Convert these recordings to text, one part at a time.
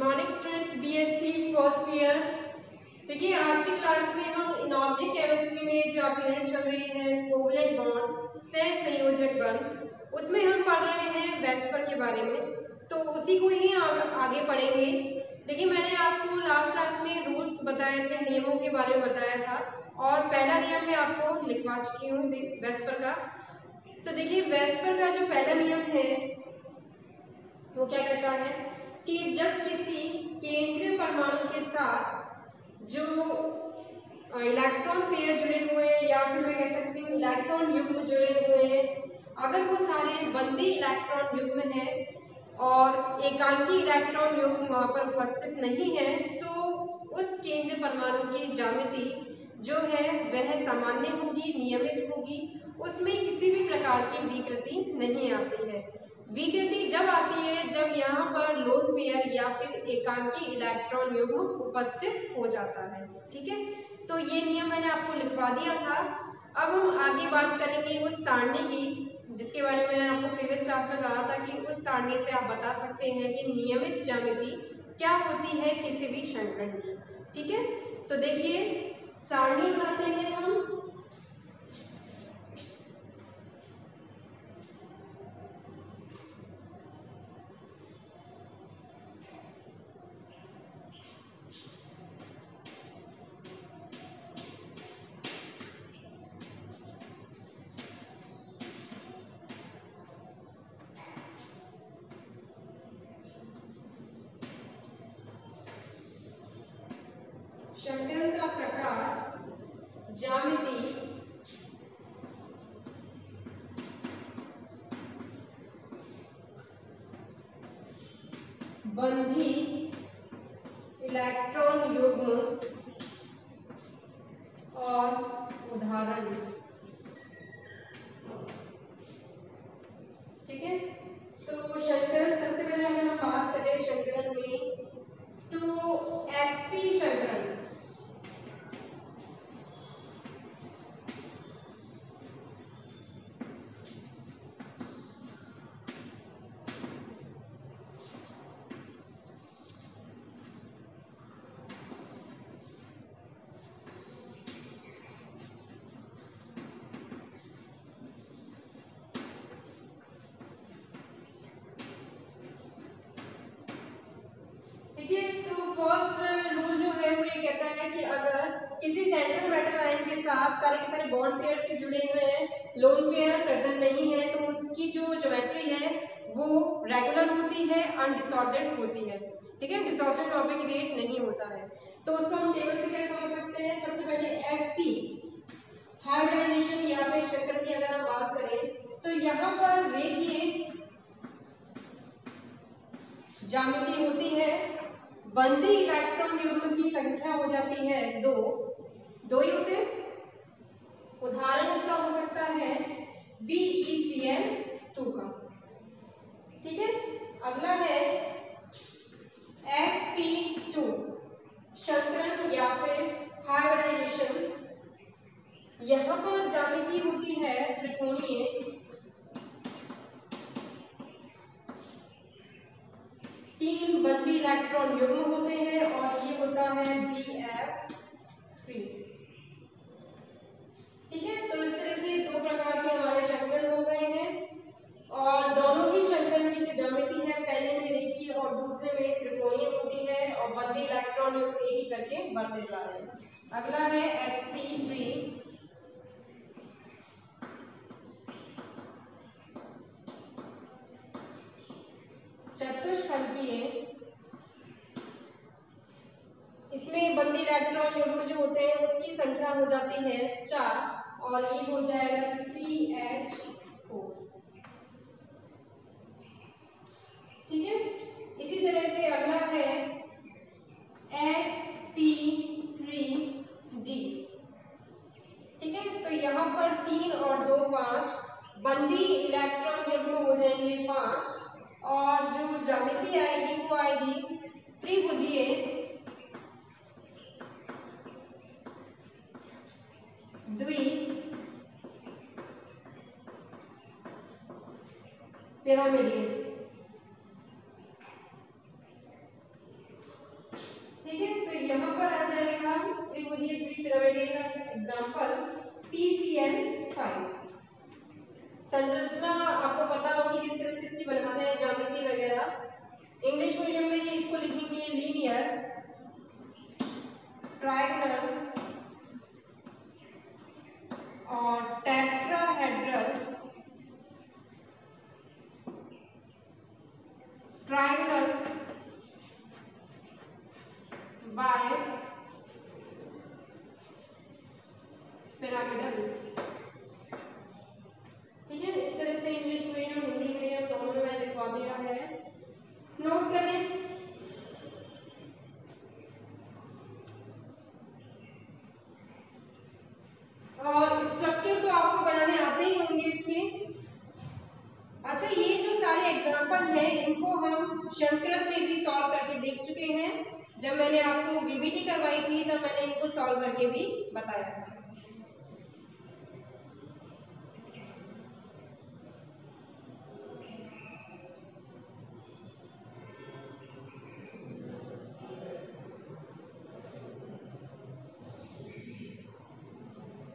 Morning students, BSc first year. देखिए आज की क्लास में हम इनऑर्गेनिक केमिस्ट्री में जो आपकी यूनिट चल रही है कोवलेंट बॉन्ड सहसंयोजक बंध, उसमें हम पढ़ रहे हैं वेस्पर के बारे में। तो उसी को ही आगे पढ़ेंगे। देखिए मैंने आपको लास्ट क्लास में रूल्स बताए थे, नियमों के बारे में बताया था, और पहला नियम मैं आपको लिखवा चुकी हूँ वेस्पर का। तो देखिए वेस्पर का जो पहला नियम है वो क्या कहता है कि जब किसी केंद्रीय परमाणु के साथ जो इलेक्ट्रॉन पेयर जुड़े हुए हैं या फिर मैं कह सकती हूँ इलेक्ट्रॉन युग्म जुड़े हुए हैं, अगर वो सारे बंदी इलेक्ट्रॉन युग्म है और एकांकी इलेक्ट्रॉन युग्म वहां पर उपस्थित नहीं है, तो उस केंद्रीय परमाणु की ज्यामिति जो है वह सामान्य होगी, नियमित होगी, उसमें किसी भी प्रकार की विकृति नहीं आती है। विकृति जब आती है जब यहाँ पर लोन पेयर या फिर एकांकी इलेक्ट्रॉन युग्म उपस्थित हो जाता है। ठीक है, तो ये नियम मैंने आपको लिखवा दिया था। अब हम आगे बात करेंगे उस सारणी की जिसके बारे में मैंने आपको प्रीवियस क्लास में कहा था कि उस सारणी से आप बता सकते हैं कि नियमित ज्यामिति क्या होती है किसी भी संकरण की। ठीक है, तो देखिए सारणी बनाते हैं हम। संकरण का प्रकार, ज्यामिति, बंधी इलेक्ट्रॉन युग्म और उदाहरण। ठीक है, तो संकरण सबसे पहले अगर हम बात करें संकरण में, तो एसपी संकरण फर्स्ट रूल जो है वो ये कहता है कि अगर किसी सेंट्रल मेटल आयन के साथ सारे के सारे बॉन्ड पेयर से जुड़े हुए हैं, लोन पेयर प्रेजेंट नहीं है, तो उसकी जो ज्योमेट्री है वो रेगुलर होती है, अनडिसऑर्डर्ड होती है। ठीक है, डिसऑर्डर वहां पे क्रिएट नहीं होता है। तो उसको हम टेबल से कैसे समझ सकते हैं? सबसे पहले एसपी हाइब्रिडाइजेशन या फिर संकरण की अगर हम बात करें तो यहाँ पर देखिए ज्यामिति होती है, बंदी इलेक्ट्रॉन युग्म की संख्या हो जाती है दो ही होते हैं। उदाहरण इसका हो सकता है BeCl2 का। ठीक है, अगला है sp2 संकरण या फिर हाइब्रिडाइजेशन। यहां पर ज्यामिति होती है त्रिकोणीय, तीन बंदी इलेक्ट्रॉन युग्म होते हैं और ये होता है Bf3। ठीक है, तो इस तरह से दो प्रकार के हमारे संकरण हो गए हैं और दोनों ही संकरण की जो ज्यामिति है पहले में रेखीय और दूसरे में त्रिकोणीय होती है और बंदी इलेक्ट्रॉन युग्म एक ही करके बढ़ते जा रहे हैं। अगला है sp3 चतुष्फलकीय। इसमें बंदी इलेक्ट्रॉन युग्म जो होते हैं उसकी संख्या हो जाती है 4 और ये हो जाएगा CH4। ठीक है, इसी तरह से अगला है sp3d। ठीक है, तो यहाँ पर 3 और 2 5 बंदी इलेक्ट्रॉन युग्म हो जाएंगे 5 और जो ज्यामिति आएगी वो आएगी त्रिभुजीय द्वि पिरामिडीय। पंचभुजीय द्विपिरामिडीय का एग्जांपल PCl5। संरचना आपको पता होगी किस तरह से इसकी बनाते हैं, ज्यामिति वगैरह। इंग्लिश मीडियम में इसको लिखेंगे लीनियर, ट्रायंगल और टेट्राहेड्रल, ट्रायंगल बाय पिरामिडल। ठीक है, इस तरह से इंग्लिश मीडियम हिंदी मीडियम दोनों में मैंने लिखवा दिया है, नोट करें। और स्ट्रक्चर तो आपको बनाने आते ही होंगे इसके। अच्छा, ये जो सारे एग्जांपल हैं इनको हम संस्कृत में भी सॉल्व करके देख चुके हैं। जब मैंने आपको वीबीटी करवाई थी तब मैंने इनको सॉल्व करके भी बताया था।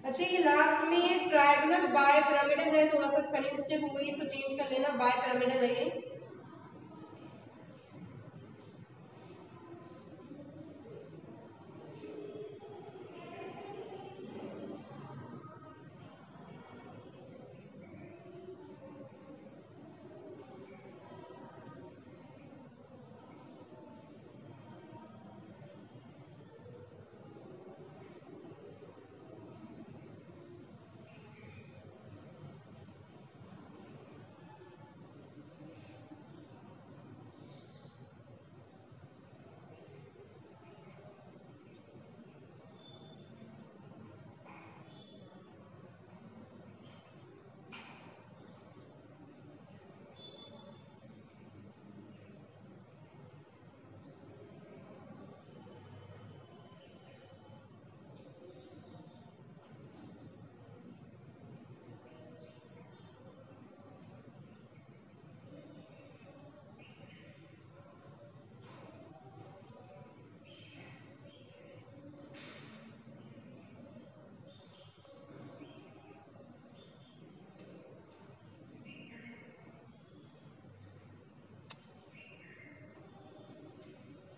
अच्छा, ये लास्ट में ट्रायंगल बाय पिरामिडल है, थोड़ा सा स्पेलिंग मिस्टेक हो गई, इसको चेंज कर लेना, बाय पिरामिडल है ये।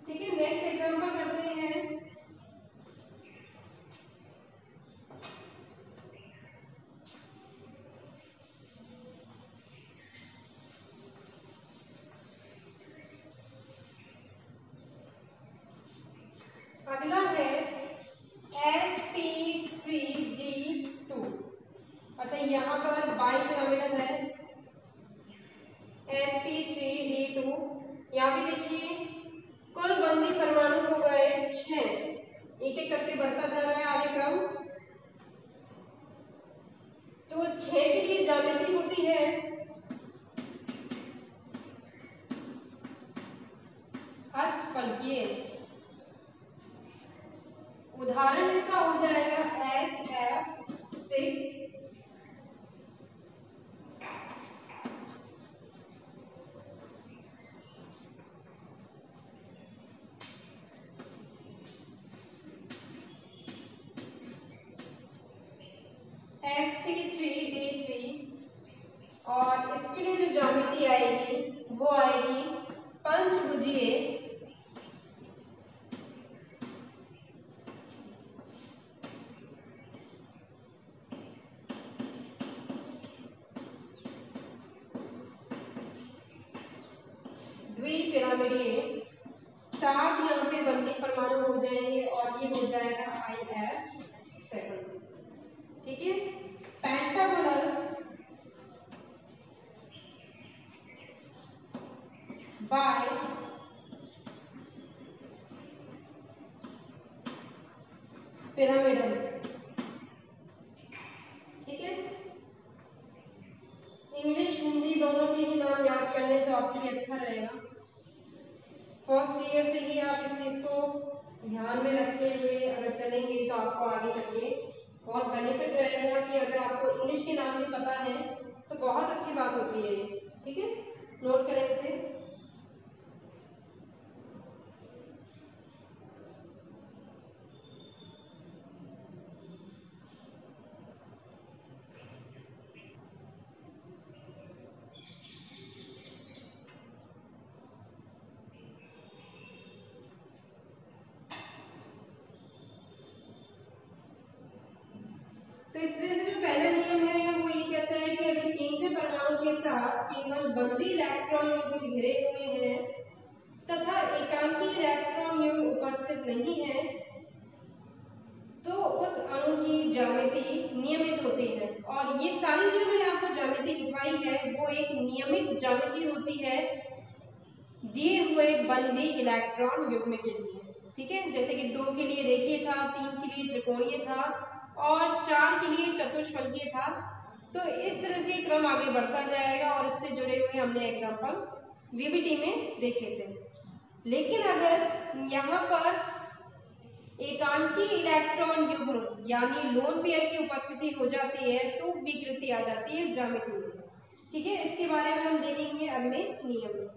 ठीक है, नेक्स्ट एग्जांपल करते हैं। अगला है sp3d2। अच्छा, यहाँ पर बाई पिरामिडल है sp3d2। यहाँ भी देखिए कुल बंदी परमाणु हो गए 6, एक एक करके बढ़ता जा रहा है आगे क्रम। तो 6 के लिए ज्यामिति होती है अष्टफलकीय। उदाहरण इसका हो जाएगा SF6, sp3d3 और इसके लिए जो ज्यामिति आएगी वो आएगी पंचभुजीय द्विपिरामिडीय। 7 यहाँ पे बंदी परमाणु हो जाएंगे और ये हो जाएगा IF7। ठीक है, पेंटागोनल बाय पिरामिडल। ठीक है, इंग्लिश हिंदी दोनों के ही नाम याद कर लें तो आपके लिए अच्छा रहेगा। फर्स्ट ईयर से ही आप इस चीज को ध्यान में रखते हुए अगर चलेंगे तो आपको आगे चल के बहुत बेनिफिट रहेगा। कि अगर आपको इंग्लिश के नाम भी पता है तो बहुत अच्छी बात होती है ये। ठीक है, नोट करें इसे। तो इस तरह से जो पहला नियम है वो ये कहता है कि अगर केंद्रीय परमाणु के साथ केवल बंदी इलेक्ट्रॉन युग्म घिरे हुए हैं तथा एकांकी इलेक्ट्रॉन युग्म उपस्थित नहीं है तो उस अणु की ज्यामिति नियमित होती है। और ये सारी जो मैंने आपको ज्यामिति लिखवाई है वो एक नियमित ज्यामिति होती है दिए हुए बंदी इलेक्ट्रॉन युग्म के लिए। ठीक है, जैसे कि 2 के लिए रेखीय था, 3 के लिए त्रिकोणीय था और 4 के लिए चतुष्फलकीय था। तो इस तरह से क्रम आगे बढ़ता जाएगा और इससे जुड़े हुए हमने एग्जांपल वीबीटी में देखे थे। लेकिन अगर यहाँ पर एकांकी इलेक्ट्रॉन युग्म यानी लोन पेयर की उपस्थिति हो जाती है तो विकृति आ जाती है ज्यामिति में। ठीक है, इसके बारे में हम देखेंगे अगले नियम में।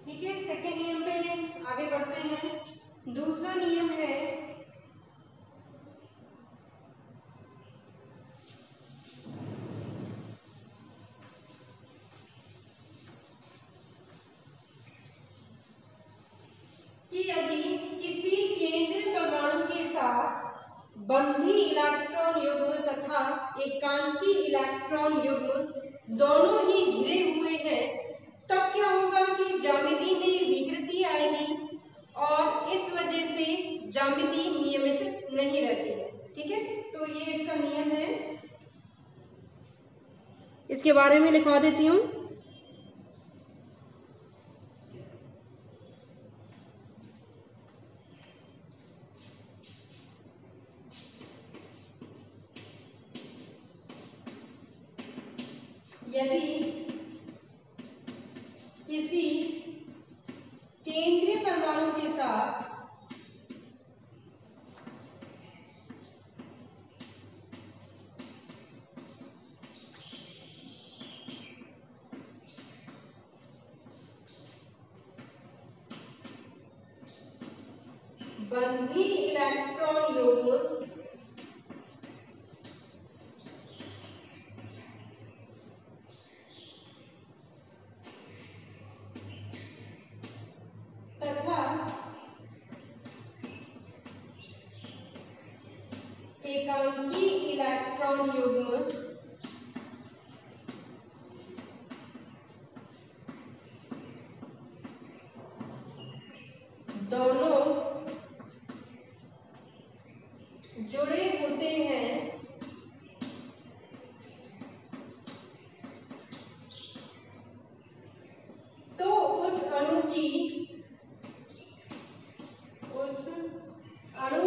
ठीक है, सेकेंड नियम पे आगे बढ़ते हैं। दूसरा नियम है कि यदि किसी केंद्रीय परमाणु के साथ बंधी इलेक्ट्रॉन युग्म तथा एकांकी इलेक्ट्रॉन युग्म दोनों ही घिरे हुए हैं तब क्या होगा कि ज्यामिति में विकृति आएगी और इस वजह से ज्यामिति नियमित नहीं रहती है। ठीक है, तो ये इसका नियम है, इसके बारे में लिखवा देती हूँ। यदि किसी केंद्रीय परमाणु के साथ बंधी इलेक्ट्रॉन युग्म तथा एकांकी इलेक्ट्रॉन युग्म दोनों जुड़े होते हैं तो उस अणु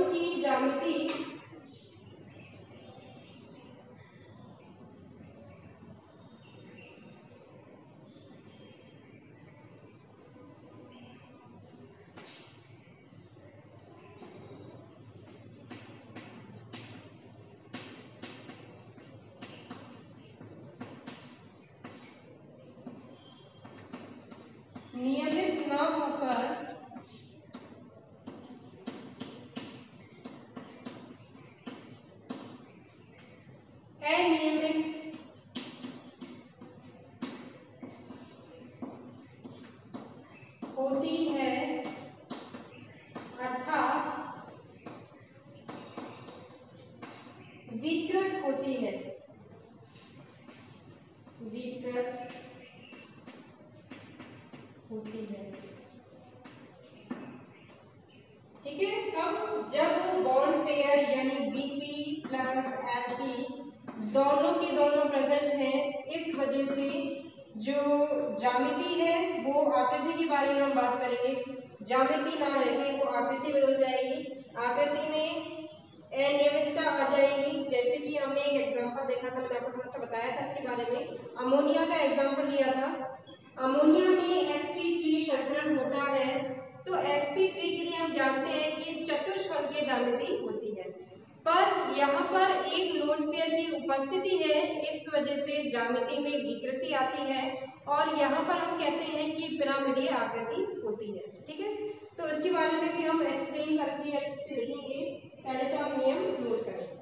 की ज्यामिति नियमित न होकर अनियमित होती है होती है। ठीक है, कब? जब बॉन्ड पेयर यानी Bp प्लस Lp दोनों के दोनों प्रेजेंट हैं। इस वजह से जो ज्यामिति है वो आकृति के बारे में हम बात करेंगे। ज्यामिति ना रह के वो आकृति बदल जाएगी, आकृति में अनियमितता आ जाएगी। जैसे कि हमने एक एग्जांपल देखा था, मैंने आपको थोड़ा सा बताया था इसके बारे में, अमोनिया का एग्जांपल लिया था। अमोनिया में sp3 शर्करण होता है, तो sp3 के लिए हम जानते हैं कि चतुष्फलकीय ज्यामिति होती है, पर यहाँ पर एक लोन पेयर की उपस्थिति है, इस वजह से ज्यामिति में विकृति आती है और यहाँ पर हम कहते हैं कि पिरामिडीय आकृति होती है। ठीक है, तो इसके बारे में भी हम एक्सप्लेन करके अच्छे से लिखेंगे। पहले तो आप नियम नोट करें।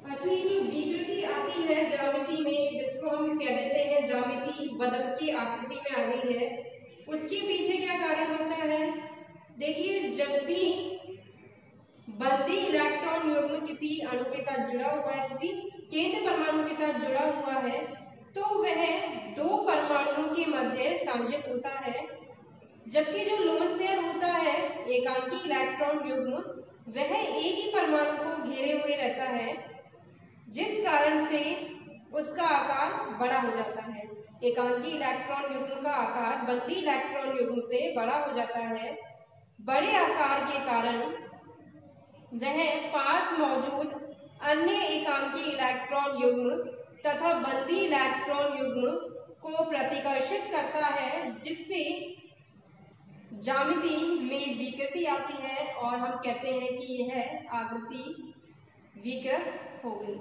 अच्छा, ये जो विकृति आती है ज्यामिति में, जिसको हम कह देते हैं ज्यामिति बदल के आकृति में आ गई है, उसके पीछे क्या कारण होता है? देखिए, जब भी बंदी इलेक्ट्रॉन युग्म किसी अणु के साथ जुड़ा हुआ है, किसी केंद्र परमाणु के साथ जुड़ा हुआ है, तो वह दो परमाणुओं के मध्य सांजित होता है, जबकि जो लोन पेयर होता है एकांकी इलेक्ट्रॉन युग्म, वह एक ही परमाणु को घेरे हुए रहता है, जिस कारण से उसका आकार बड़ा हो जाता है। एकांकी इलेक्ट्रॉन युग्म का आकार बंदी इलेक्ट्रॉन युग्म से बड़ा हो जाता है। बड़े आकार के कारण वह पास मौजूद अन्य एकांकी इलेक्ट्रॉन युग्म तथा बंदी इलेक्ट्रॉन युग्म को प्रतिकर्षित करता है, जिससे ज्यामिति में विकृति आती है और हम कहते हैं कि यह आकृति विकृत हो गई।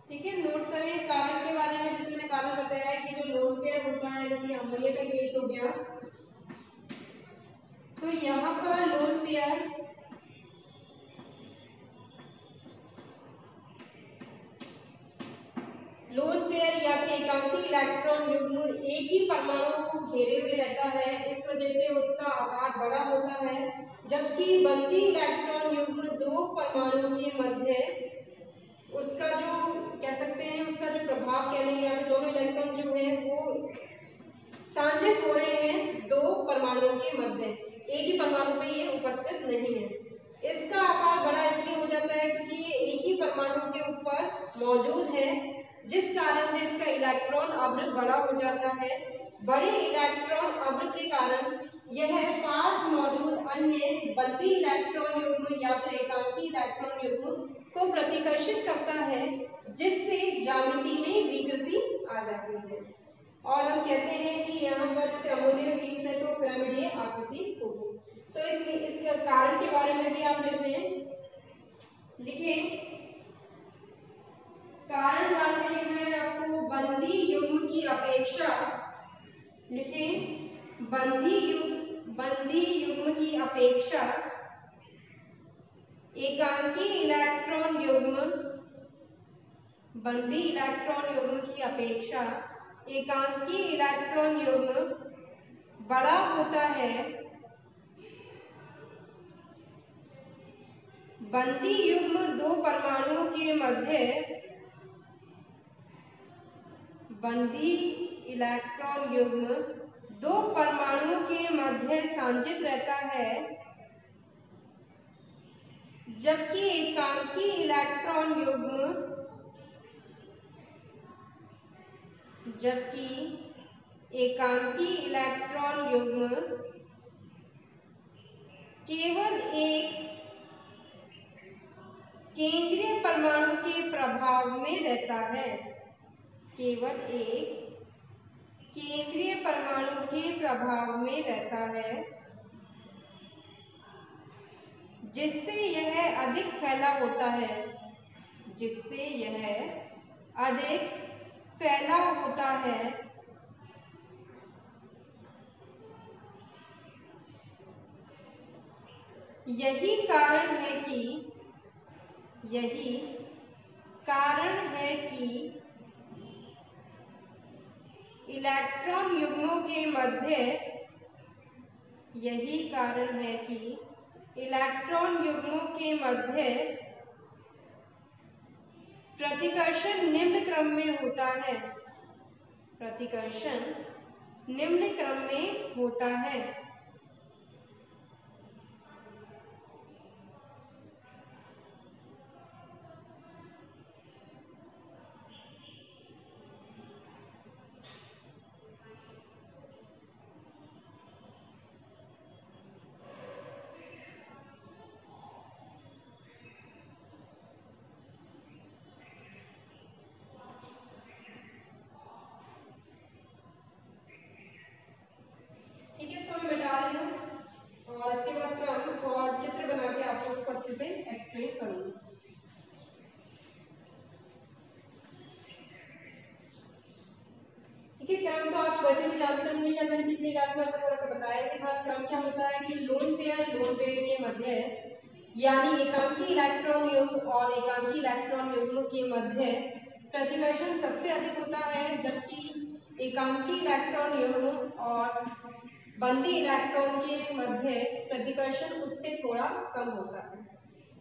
ठीक है, नोट करें कारण के बारे में। जैसे मैंने कारण बताया है कि जो लोन पेयर होता है, जैसे अमोनिया का केस हो गया, तो यहाँ पर लोन पेयर या फिर एकांकी इलेक्ट्रॉन युग्म एक ही परमाणु को घेरे हुए रहता है, इस वजह से उसका आकार बड़ा होता है, जबकि बंदी इलेक्ट्रॉन युग्म दो परमाणु के मध्य उसका जो कह सकते हैं, उसका जो प्रभाव कह लेंगे, यहाँ पे दोनों इलेक्ट्रॉन जो है वो सांझित हो रहे हैं दो परमाणुओं के मध्य, एक ही परमाणु पे ये उपस्थित नहीं है। इसका आकार बड़ा इसलिए हो जाता है क्योंकि ये एक ही परमाणु के ऊपर मौजूद है, जिस कारण से इसका इलेक्ट्रॉन अब्र बड़ा हो जाता है। बड़े इलेक्ट्रॉन अब्र के कारण यह पास मौजूद बंदी इलेक्ट्रॉन युग्म या फिर एकांकी इलेक्ट्रॉन युग्म को प्रतिकर्षित करता है, जिससे ज्यामिति में विकृति आ जाती है और हम कहते हैं कि यहाँ पर जैसे अमोनियम 20 है तो पिरामिडीय आकृति होगी। तो इसके कारण के बारे में भी आप लिख लें, लिखें कारण डाल के लिखना है आपको। बंदी युग्म की अपेक्षा, लिखें बंदी युग्म की अपेक्षा एकांकी इलेक्ट्रॉन युग्म, बंदी इलेक्ट्रॉन युग्म की अपेक्षा एकांकी इलेक्ट्रॉन युग्म बड़ा होता है। बंदी युग्म दो परमाणुओं के मध्य, बंदी इलेक्ट्रॉन युग्म दो परमाणुओं के मध्य सांजित रहता है, जबकि एकांकी इलेक्ट्रॉन युग्म, जबकि एकांकी इलेक्ट्रॉन युग्म केवल एक केंद्रीय परमाणु के प्रभाव में रहता है, केवल एक केंद्रीय परमाणु के प्रभाव में रहता है, जिससे यह अधिक फैला होता है, जिससे यह अधिक फैला होता है। यही कारण है कि इलेक्ट्रॉन युग्मों के मध्य, यही कारण है कि इलेक्ट्रॉन युग्मों के मध्य प्रतिकर्षण निम्न क्रम में होता है, प्रतिकर्षण निम्न क्रम में होता है। और इसके बाद क्रम और चित्र बना के आपको उसको अच्छे से एक्सप्लेन करूंगी। ठीक है, क्रम तो आप वैसे भी जानते होंगे, शायद मैंने पिछली क्लास में आपको थोड़ा सा बताया भी था। क्रम क्या होता है कि लोन पेयर के मध्य, यानी एकांकी इलेक्ट्रॉन युग्म और एकांकी इलेक्ट्रॉन युग्म के मध्य प्रतिकर्षण सबसे अधिक होता है, जबकि एकांकी इलेक्ट्रॉन युग्म और बंदी इलेक्ट्रॉन के मध्य प्रतिकर्षण उससे थोड़ा कम होता है।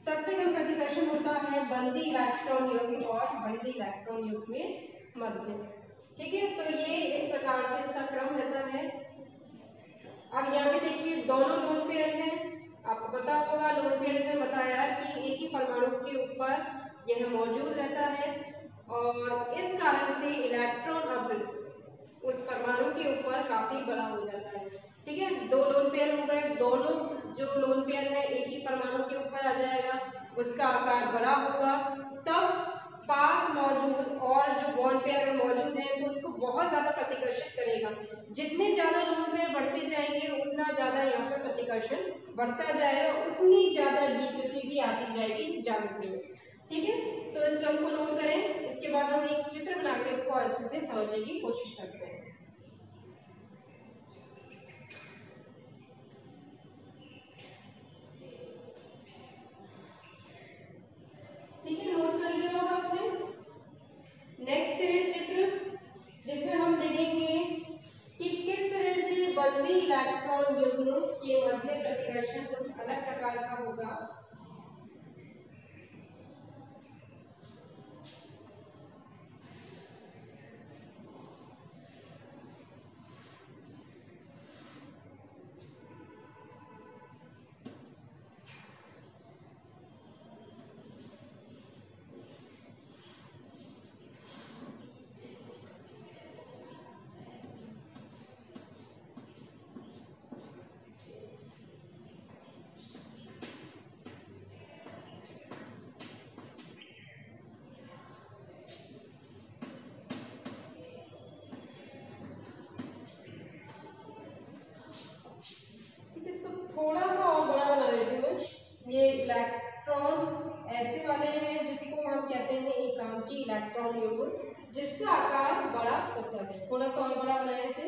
सबसे कम प्रतिकर्षण होता है बंदी इलेक्ट्रॉन युग्म और बंदी इलेक्ट्रॉन युग्म के मध्य। ठीक है, तो ये इस प्रकार से इसका क्रम रहता है। अब यहाँ पे देखिए दोनों लोन पेयर हैं, आपको पता होगा लोन पेयर से बताया कि एक ही परमाणु के ऊपर यह मौजूद रहता है और इस कारण से इलेक्ट्रॉन अब उस परमाणु के ऊपर काफी बड़ा हो जाता है। ठीक है, दो लोन पेयर हो गए, दोनों जो लोन पेयर है एक ही परमाणु के ऊपर आ जाएगा, उसका आकार बड़ा होगा, तब पास मौजूद और जो बॉन्ड पेयर मौजूद है तो उसको बहुत ज्यादा प्रतिकर्षित करेगा। जितने ज्यादा लोन पेयर बढ़ते जाएंगे उतना ज्यादा यहाँ पर प्रतिकर्षण बढ़ता जाएगा, उतनी ज्यादा विकृति भी आती जाएगी ज्यामिति में। ठीक है, तो इस क्रम को नोट करें। इसके बाद हम एक चित्र बना के इसको अच्छे से समझने की कोशिश करते हैं। ठीक है, नोट कर लिया होगा आपने। नेक्स्ट है चित्र, जिसमें हम देखेंगे कि किस तरह से बंदी इलेक्ट्रॉन युग्म के मध्य प्रतिकर्षण कुछ अलग प्रकार का होगा। थोड़ा सा और बड़ा बना देती हूँ। ये इलेक्ट्रॉन ऐसे वाले हैं जिसको हम कहते हैं एकांकी इलेक्ट्रॉन युग्म, जिसका आकार बड़ा होता है। थोड़ा सा और बड़ा बनाए इसे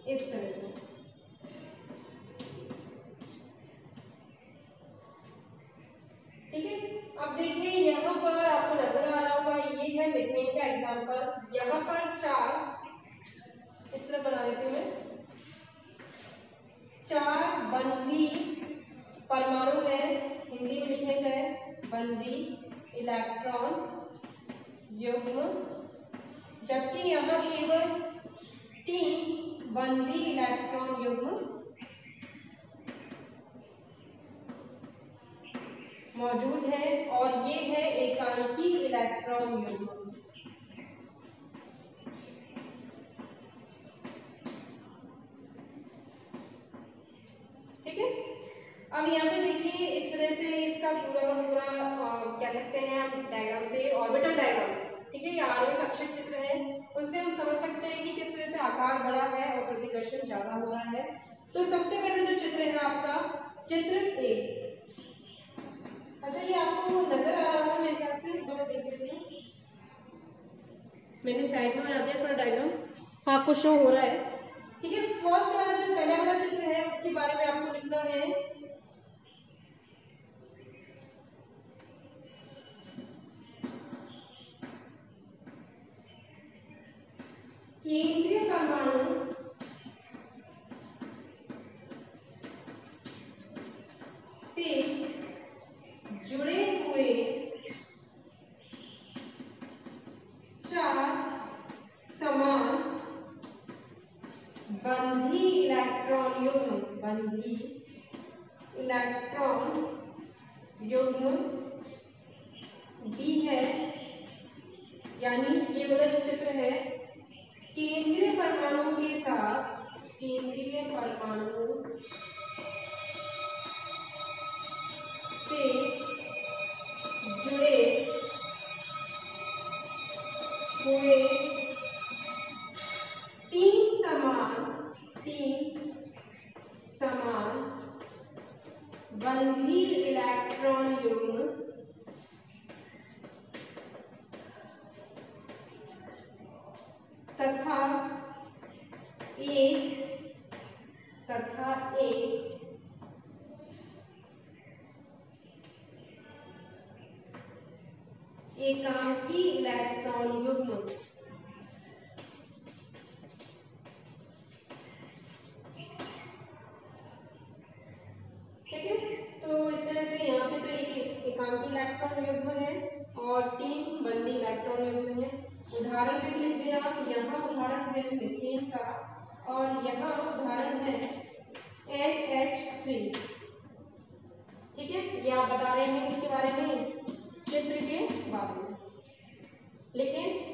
इस तरह से। ठीक है, अब देखिए यहाँ पर आपको नजर आ रहा होगा, ये है मीथेन का एग्जांपल। यहाँ पर 4 इस तरह बना देती हूँ मैं, 4 बंधी परमाणु है, हिंदी में लिखने चाहे बंधी इलेक्ट्रॉन युग्म, जबकि यहाँ केवल 3 बंधी इलेक्ट्रॉन युग्म मौजूद है, और ये है एकांकी इलेक्ट्रॉन युग्म। ठीक है, अब यहाँ पे देखिए इस तरह से इसका पूरा का पूरा कह सकते हैं हम डायग्राम से, ऑर्बिटल डायग्राम, ठीक है, ये आणविक कक्षक चित्र है, उससे हम समझ सकते हैं कि किस तरह से आकार बड़ा है और प्रतिकर्षण ज्यादा हो रहा है। तो सबसे पहले जो चित्र है आपका चित्र ए, अच्छा ये आपको नजर आ रहा होगा मेरे ख्याल से, थोड़ा देख लेते हैं, मैंने साइड में बना दिया थोड़ा डायग्राम, हाँ आपको शो हो रहा है। ठीक है, फर्स्ट वाला जो पहले वाला चित्र है उसके बारे में आपको लिखना है केंद्रीय परमाणु से जुड़े हुए 4 समान बंधी इलेक्ट्रॉन युग्म, बंधी इलेक्ट्रॉन युग्म भी है, यानी ये वाला जो चित्र है केंद्रीय परमाणु के साथ, केंद्रीय परमाणु से जुड़े हुए 3 समान बंधी इलेक्ट्रॉन युग्म तथा एक एकांकी इलेक्ट्रॉन युग्म। ठीक है, तो इस तरह से यहाँ पे तो एक एकांकी इलेक्ट्रॉन युग्म है और 3 बंधी इलेक्ट्रॉन युग्म है। उदाहरण पे भी लिख दें आप, यहाँ उदाहरण है मीथेन का और यहाँ उदाहरण है NH3। ठीक है, ये आप बता रहे हैं इसके बारे में, चित्र के बारे में लिखें।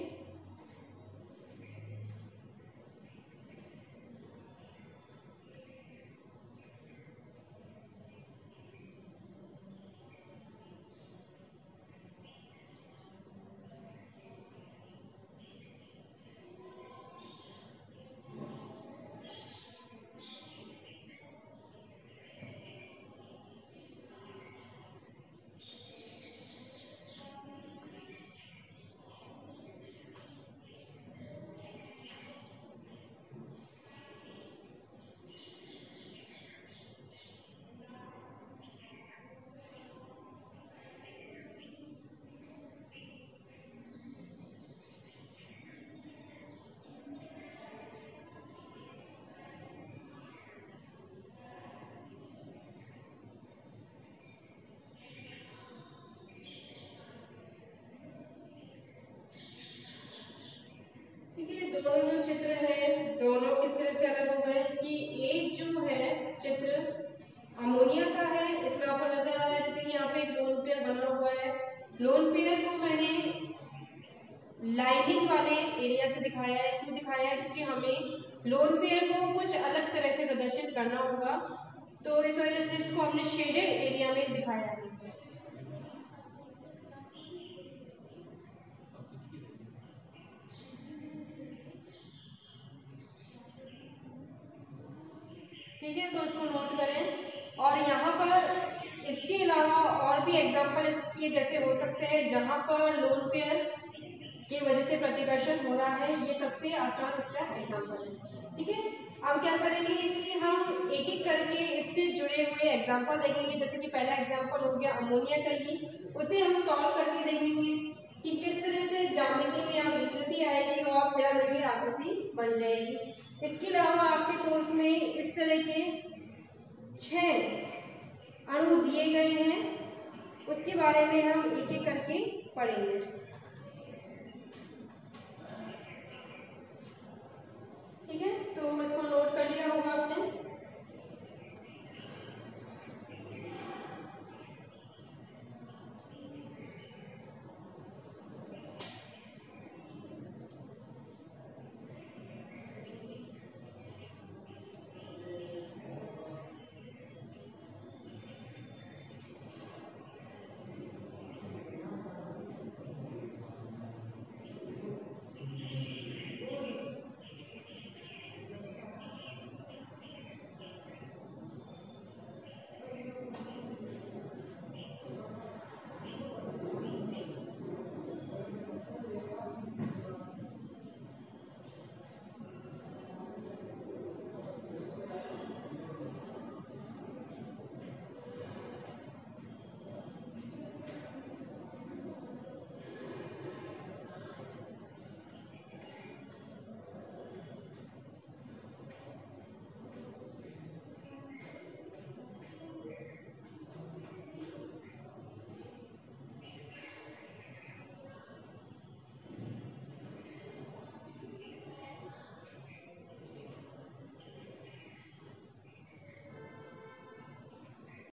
दोनों जो चित्र हैं दोनों किस तरह से अलग हो गए कि एक जो है चित्र अमोनिया का है, इसमें आपको नजर आ रहा है जैसे कि यहाँ पे एक लोन पेयर बना हुआ है। लोन पेयर को मैंने लाइनिंग वाले एरिया से दिखाया है, क्यों दिखाया है क्योंकि हमें लोन पेयर को कुछ अलग तरह से प्रदर्शित करना होगा, तो इस वजह से इसको हमने शेडेड एरिया में दिखाया है। ठीक है, तो इसको नोट करें। और यहाँ पर इसके अलावा और भी एग्जाम्पल इसके जैसे हो सकते हैं जहाँ पर लोन पेयर की वजह से प्रतिकर्षण हो रहा है। ये सबसे आसान इसका एग्जाम्पल है। ठीक है, अब क्या करेंगे कि हम एक एक करके इससे जुड़े हुए एग्जाम्पल देखेंगे। जैसे कि पहला एग्जाम्पल हो गया अमोनिया का, ही उसे हम सॉल्व करके देखेंगे कि किस तरह से ज्यामिति में आप विकृति आएगी और पिरामिडीय आकृति बन जाएगी। इसके अलावा आपके कोर्स में इस तरह के 6 अणु दिए गए हैं, उसके बारे में हम एक एक करके पढ़ेंगे।